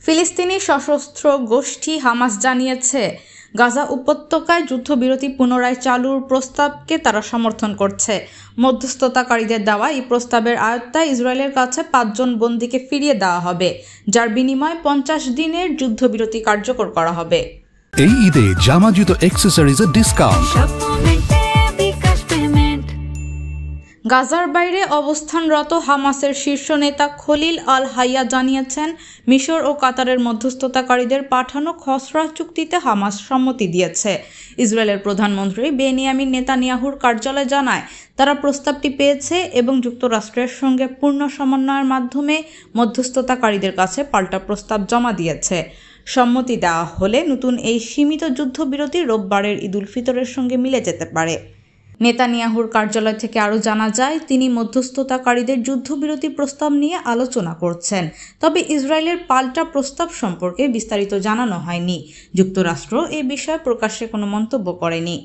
ফিলিস্তিনি সশস্ত্র গোষ্ঠী হামাস জানিয়েছে, গাজা উপত্যকায় যুদ্ধবিরতি পুনরায় চালুর প্রস্তাবকে তারা সমর্থন করছে। মধ্যস্থতাকারীদের দেওয়া এই প্রস্তাবের আওতায় ইসরায়েলের কাছে 5 জন বন্দীকে ফিরিয়ে দেওয়া হবে, যার বিনিময়ে 50 দিনের যুদ্ধবিরতি কার্যকর করা হবে। এই ঈদে জামা জুতো অ্যাক্সেসরিজের ডিসকাউন্ট। গাজার বাইরে অবস্থানরত হামাসের শীর্ষ নেতা খলিল আল হাইয়া জানিয়েছেন, মিশর ও কাতারের মধ্যস্থতাকারীদের পাঠানো খসড়া চুক্তিতে হামাস সম্মতি দিয়েছে। ইসরায়েলের প্রধানমন্ত্রী বেনিয়ামিন নেতানিয়াহুর কার্যালয় জানায়, তারা প্রস্তাবটি পেয়েছে এবং যুক্তরাষ্ট্রের সঙ্গে পূর্ণ সমন্বয়ের মাধ্যমে মধ্যস্থতাকারীদের কাছে পাল্টা প্রস্তাব জমা দিয়েছে। সম্মতি দেওয়া হলে নতুন এই সীমিত যুদ্ধবিরতি রোববারের ঈদুল ফিতরের সঙ্গে মিলে যেতে পারে। নেতানিয়াহুর কার্যালয় থেকে আরও জানা যায়, তিনি মধ্যস্থতাকারীদের যুদ্ধবিরতি প্রস্তাব নিয়ে আলোচনা করছেন, তবে ইসরায়েলের পাল্টা প্রস্তাব সম্পর্কে বিস্তারিত জানানো হয়নি। যুক্তরাষ্ট্র এ বিষয়ে প্রকাশ্যে কোনো মন্তব্য করেনি।